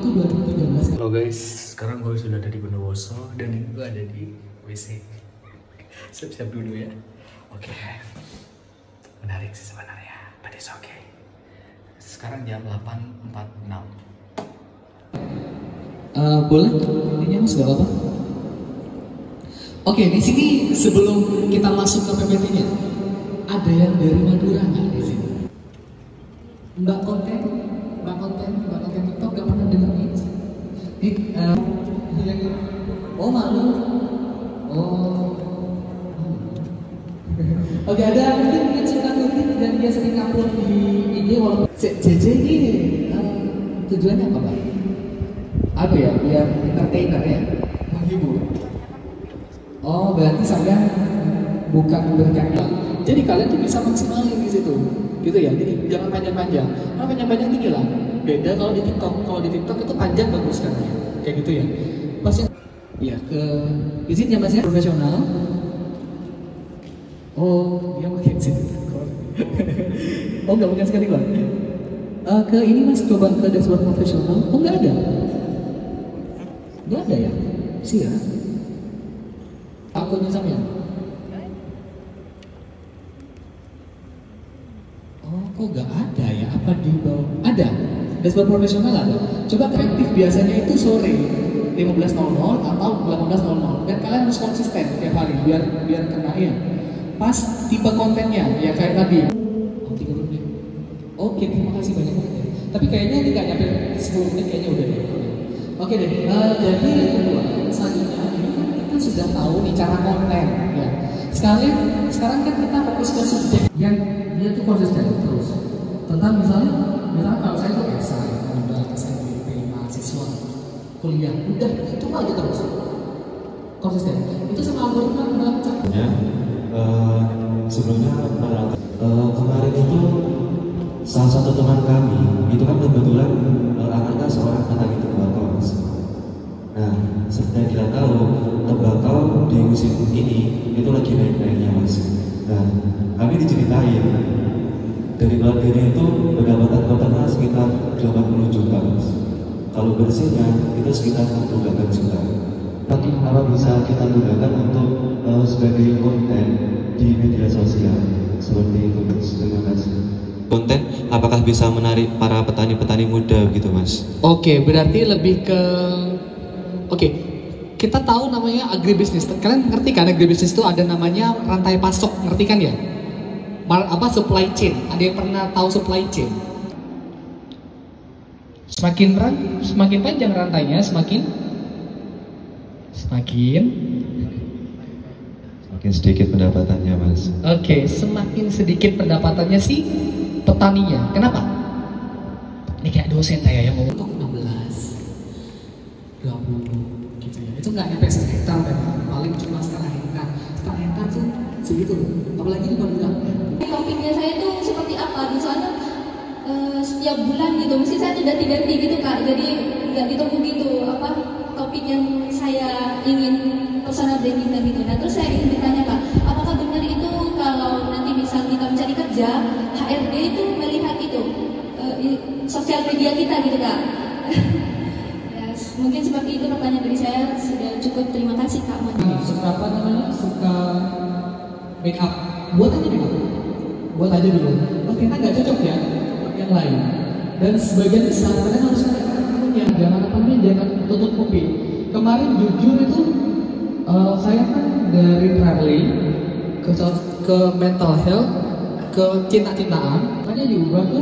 itu 2013. Halo guys, sekarang gue sudah ada di Bondowoso dan gue ada di WC. Siap-siap dulu ya. Oke. Menarik sih sebenarnya, but it's okay. Sekarang jam 8.46. Boleh? Ini mas gak apa-apa? Oke, di sini sebelum kita masuk ke PPT-nya, ada yang dari Madura nggak di sini? Mbak konten TikTok gak pernah dengar ini? Oh malu. Oh. Oke, ada mungkin suka ngukit dan dia sering upload di ini walaupun JJ ini tujuannya apa Pak? Apa ya? Biar entertainer ya, menghibur. Oh, berarti saya bukan berkarya. Jadi kalian tuh bisa maksimalin di situ, gitu ya. Jadi jangan panjang-panjang. Kalau panjang-panjang tinggi lah. Beda kalau di TikTok. Kalau di TikTok itu panjang bagus kan, kayak gitu ya. Pasti. Ya ke izin ya Mas ya, profesional. Oh, dia pakai izin. Oh, nggak mungkin sekali Bang. Ke ini Mas, coba ke dashboard profesional. Oh, nggak ada. Nggak ada ya? Sih ya. Akunnya sama ya? Oh, kok nggak ada ya? Apa di bawah? Ada. Dashboard profesional ada. Coba kreatif biasanya itu sore 15.00 atau 18.00 dan kalian harus konsisten tiap hari biar kena ya. Pas tipe kontennya ya kayak tadi. Oh, 3 menit. Oke, terima kasih banyak ya. Tapi kayaknya ini nggak nyampe 10 menit kayaknya udah deh. Oke deh. Jadi yang kedua, selanjutnya ini kan kita sudah tahu nih cara konten ya. Sekarang kan kita fokus ke subjek yang dia tuh konsisten terus. Tentang misalnya kalau saya tuh esai, udah SNMP, mahasiswa, kuliah, udah itu aja terus konsisten. Itu sama algoritma membaca. Ya, sebelumnya kemarin itu salah satu teman kami itu kan kebetulan anaknya seorang petani tembakau, Mas. Nah, seperti kita tahu tembakau di musim ini itu lagi naik-naiknya, Mas. Nah, kami diceritain dari bulan ini itu pendapatan totalnya sekitar 80 juta, Mas. Kalau bersihnya itu sekitar 48 juta. Tapi apa bisa kita gunakan untuk sebagai konten di media sosial seperti itu, Mas? Terima kasih. Konten apakah bisa menarik para petani-petani muda gitu, Mas? Oke, berarti lebih ke kita tahu namanya agribisnis. Kalian ngerti kan agribisnis itu ada namanya rantai pasok, ngerti kan ya? Supply chain. Ada yang pernah tahu supply chain? Semakin panjang rantainya, semakin sedikit pendapatannya, Mas. Oke, semakin sedikit pendapatannya si petaninya. Kenapa? Ini kayak dosen saya yang ngomong 16, 20 gitu ya. Itu nggak nyampe hektar memang. Paling cuma setengah hektar tuh segitu. Apalagi di Madura. Topiknya saya tuh seperti apa? Misalnya setiap bulan gitu, mesti saya tuh ganti-ganti gitu Kak. Jadi nggak ditunggu gitu apa topik yang saya ingin personal branding dan gitu. Nah terus saya ingin bertanya Kak, apakah benar itu kalau nanti misal kita mencari kerja, HRD itu melihat itu sosial media kita gitu Kak? Ya, mungkin seperti itu pertanyaan dari saya. Sudah cukup, terima kasih Kak. Suka apa namanya? Suka make up. Buat aja make up. Buat aja dulu. Oh ternyata nggak cocok ya untuk yang lain. Dan sebagian besar kalian harus yang jangan tutup kuping. Kemarin jujur itu saya kan dari traveling ke mental health, ke cinta-cintaan, makanya diubah ke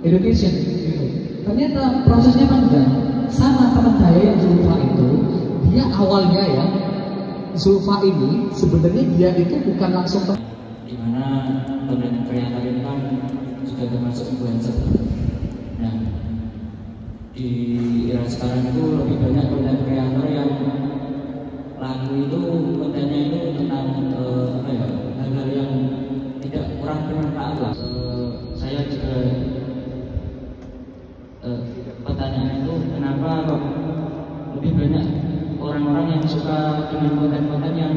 education gitu. Ternyata prosesnya panjang. Sama teman saya yang Zulfa itu, dia awalnya ya Zulfa ini sebenarnya dia itu bukan langsung dimana konten kreator itu kan sudah termasuk influencer. Nah, di era sekarang itu lebih banyak konten kreator yang lagu itu kontennya itu tentang hal-hal yang tidak kurang bermanfaat lah. Saya juga pertanyaan itu kenapa kok lebih banyak orang-orang yang suka dengan konten-konten yang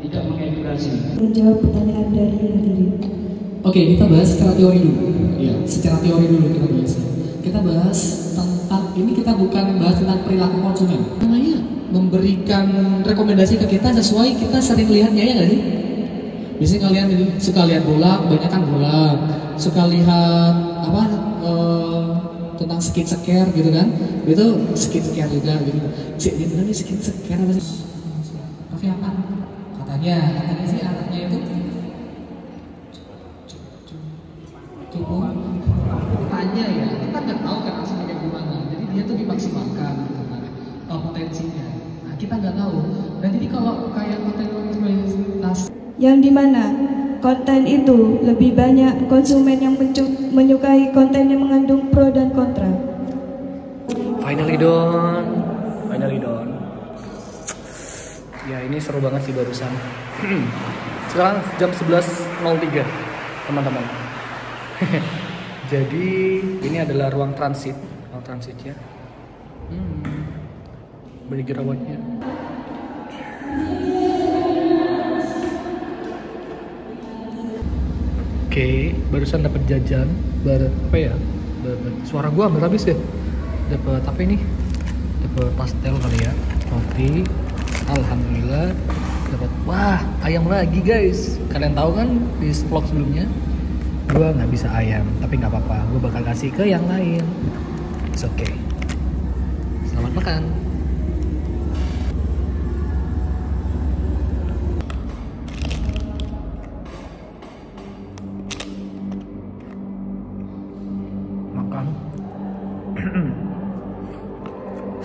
tidak mengedukasi. Menjawab pertanyaan dari hadirin. Oke, kita bahas secara teori dulu. Ya, secara teori dulu kita bahas. Kita bahas tentang ini kita bukan bahas tentang perilaku konsumen. Namanya memberikan rekomendasi ke kita sesuai kita sering lihatnya, ya nggak sih? Biasanya kalian suka lihat bola, banyak kan bola, suka lihat apa tentang skin care gitu kan? Itu skin care juga gitu. Sebenarnya skin care apa sih? Kopi apa? Katanya sih anaknya itu cukup tanya ya, kita nggak tahu kan aslinya kayak gimana. Jadi dia tuh dimaksimalkan gitu kan, potensinya. Nah kita nggak tahu. Dan jadi kalau kayak konten yang dimana konten itu lebih banyak konsumen yang menyukai konten yang mengandung pro dan kontra. Finally done. Ya ini seru banget sih barusan. Sekarang jam 11.03 teman-teman. Jadi ini adalah ruang transit ya. Banyak jerawatnya. Oke, barusan dapat jajan, apa ya? Suara gua hampir habis ya. Dapat apa ini? Dapat pastel kali ya, roti. Alhamdulillah dapat. Wah, ayam lagi guys. Kalian tahu kan di vlog sebelumnya gua nggak bisa ayam, tapi nggak apa-apa. Gua bakal kasih ke yang lain. It's okay. Selamat makan.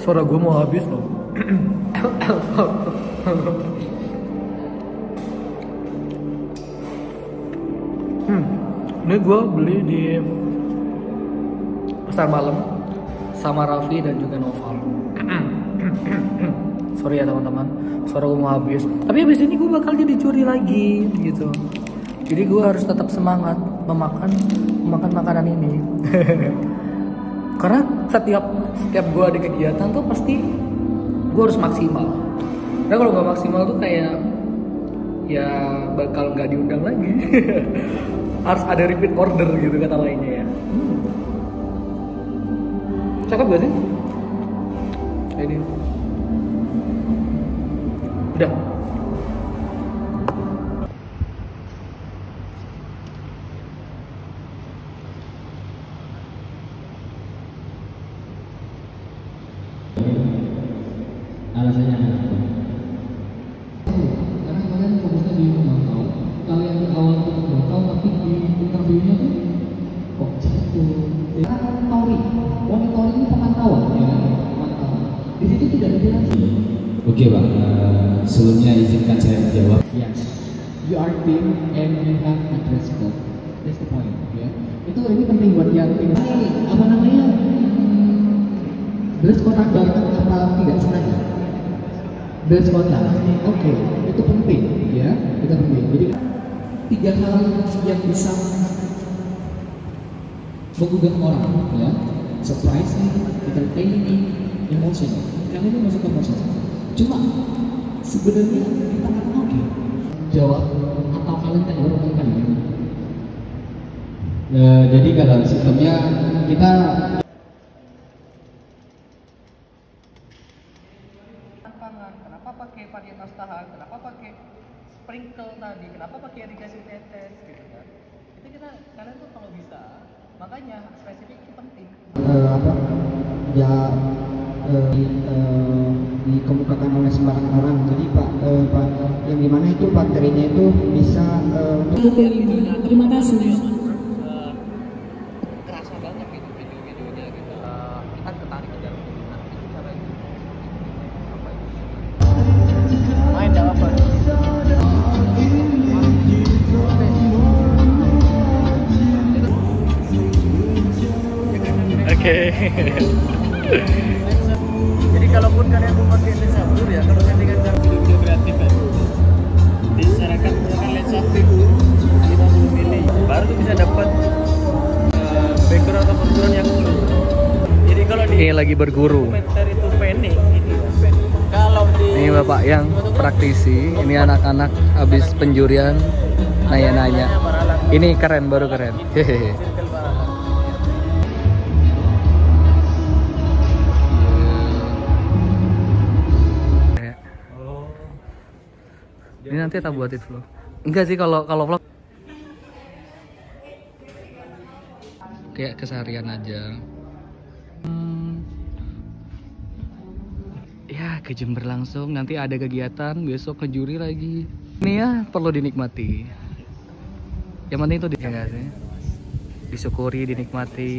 Suara gue mau habis loh. Ini gue beli di pasar malam sama Rafli dan juga Noval. Sorry ya teman-teman, suara gue mau habis. Tapi habis ini gue bakal jadi curi lagi gitu. Jadi gue harus tetap semangat memakan makanan ini. Karena setiap gue ada kegiatan tuh pasti gue harus maksimal. Karena kalau nggak maksimal tuh kayak ya bakal nggak diundang lagi. Harus ada repeat order gitu kata lainnya ya. Cakep gak sih? Ini udah. Alasannya apa? Karena kalian fokusnya di memantau, kalian di awal itu memantau, tapi di interviewnya tuh kok gitu. Karena monitoring ini pemantauan, ya kan? Pemantauan. Di situ tidak dijelaskan. Oke Pak, sebelumnya izinkan saya menjawab. Yes, you are team and you have a dress code. That's the point, ya. Ini penting buat yang ini. Apa namanya? Dress code bareng apa tidak sengaja? Dress code oke, itu penting ya, itu penting. Jadi 3 hal yang bisa menggugah orang ya, surprising, entertaining, emotional. Yang ini masuk ke emotional. Cuma sebenarnya kita nggak tahu deh jawab atau kalian tidak bertanya gitu. Jadi kalau sistemnya kita kenapa pakai varietas tahan, kenapa pakai sprinkle tadi, kenapa pakai irigasi tetes gitu kan. Itu kalian tuh kalau bisa, makanya spesifik itu penting. Dikemukakan oleh sembarangan orang. Jadi Pak yang dimana itu baterainya itu bisa Terima kasih. Kerasa banget gitu video-videonya gitu. Kita ketarik ke dalam nah, itu caranya. Apa itu? Main dalam apa? Oke. Jadi kalaupun kalian mau pakai lensa blur ya, kalau settingan video kreatif kan, disarankan menggunakan lensa flip 50 mili, baru tuh bisa dapat background atau foreground yang blur. Jadi kalau di ini lagi berguru. Komentar itu panning, ini panning. Kalau di ini bapak yang praktisi, ini anak-anak habis penjurian nanya-nanya. Ini keren, baru keren. Hehehe. Ini nanti tak buatin vlog. Enggak sih kalau vlog kayak keseharian aja. Ya, ke Jember langsung. Nanti ada kegiatan, besok ke juri lagi. Ini ya perlu dinikmati. Yang penting itu ya nggak sih? Disyukuri, dinikmati.